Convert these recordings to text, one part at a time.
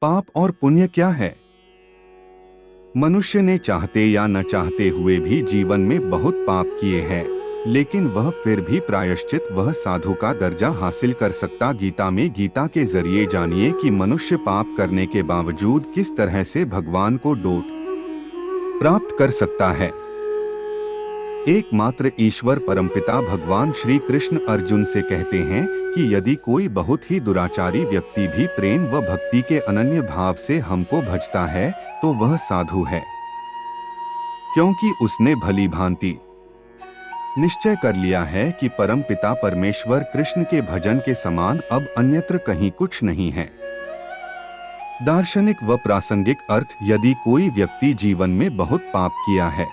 पाप और पुण्य क्या है? मनुष्य ने चाहते या न चाहते हुए भी जीवन में बहुत पाप किए हैं, लेकिन वह फिर भी प्रायश्चित वह साधु का दर्जा हासिल कर सकता। गीता के जरिए जानिए कि मनुष्य पाप करने के बावजूद किस तरह से भगवान को डोट प्राप्त कर सकता है। एकमात्र ईश्वर परमपिता भगवान श्री कृष्ण अर्जुन से कहते हैं कि यदि कोई बहुत ही दुराचारी व्यक्ति भी प्रेम व भक्ति के अनन्य भाव से हमको भजता है तो वह साधु है, क्योंकि उसने भली भांति निश्चय कर लिया है कि परमपिता परमेश्वर कृष्ण के भजन के समान अब अन्यत्र कहीं कुछ नहीं है। दार्शनिक व प्रासंगिक अर्थ, यदि कोई व्यक्ति जीवन में बहुत पाप किया है,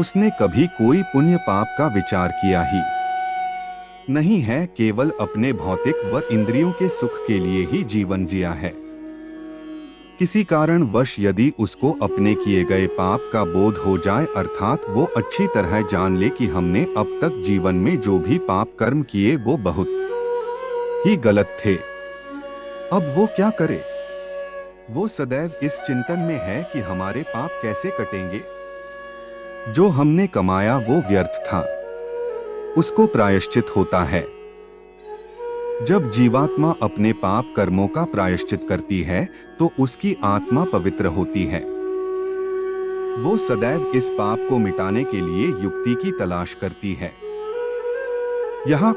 उसने कभी कोई पुण्य पाप का विचार किया ही नहीं है, केवल अपने भौतिक व इंद्रियों के सुख के लिए ही जीवन जिया है। किसी कारणवश यदि उसको अपने किए गए पाप का बोध हो जाए, अर्थात वो अच्छी तरह जान ले कि हमने अब तक जीवन में जो भी पाप कर्म किए वो बहुत ही गलत थे, अब वो क्या करे? वो सदैव इस चिंतन में है कि हमारे पाप कैसे कटेंगे, जो हमने कमाया वो व्यर्थ था, उसको प्रायश्चित होता है। जब जीवात्मा अपने पाप कर्मों का प्रायश्चित करती है तो उसकी आत्मा पवित्र होती है। वो सदैव इस पाप को मिटाने के लिए युक्ति की तलाश करती है। यहाँ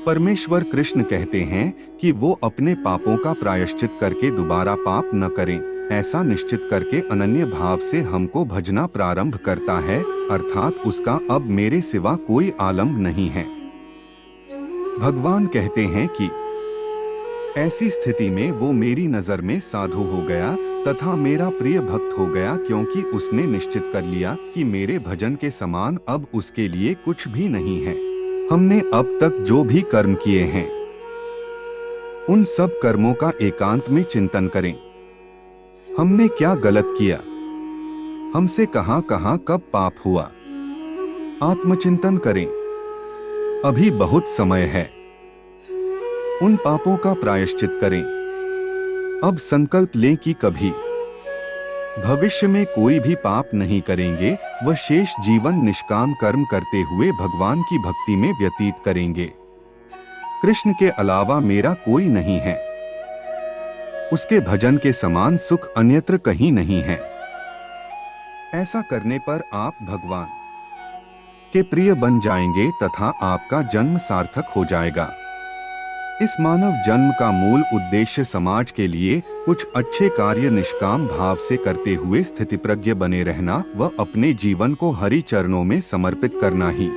परमेश्वर कृष्ण कहते हैं कि वो अपने पापों का प्रायश्चित करके दोबारा पाप न करें, ऐसा निश्चित करके अनन्य भाव से हमको भजना प्रारंभ करता है, अर्थात उसका अब मेरे सिवा कोई आलम्ब नहीं है। भगवान कहते हैं कि ऐसी स्थिति में वो मेरी नजर में साधु हो गया तथा मेरा प्रिय भक्त हो गया, क्योंकि उसने निश्चित कर लिया कि मेरे भजन के समान अब उसके लिए कुछ भी नहीं है। हमने अब तक जो भी कर्म किए हैं उन सब कर्मों का एकांत में चिंतन करें। हमने क्या गलत किया, हमसे कहां कहां कब पाप हुआ, आत्मचिंतन करें। अभी बहुत समय है, उन पापों का प्रायश्चित करें। अब संकल्प लें कि कभी भविष्य में कोई भी पाप नहीं करेंगे, वह शेष जीवन निष्काम कर्म करते हुए भगवान की भक्ति में व्यतीत करेंगे। कृष्ण के अलावा मेरा कोई नहीं है, उसके भजन के समान सुख अन्यत्र कहीं नहीं है। ऐसा करने पर आप भगवान के प्रिय बन जाएंगे तथा आपका जन्म सार्थक हो जाएगा। इस मानव जन्म का मूल उद्देश्य समाज के लिए कुछ अच्छे कार्य निष्काम भाव से करते हुए स्थितिप्रज्ञ बने रहना व अपने जीवन को हरि चरणों में समर्पित करना ही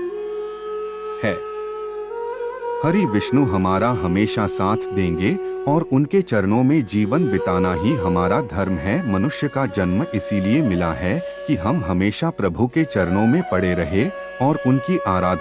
है। हरि विष्णु हमारा हमेशा साथ देंगे और उनके चरणों में जीवन बिताना ही हमारा धर्म है। मनुष्य का जन्म इसीलिए मिला है कि हम हमेशा प्रभु के चरणों में पड़े रहे और उनकी आराधना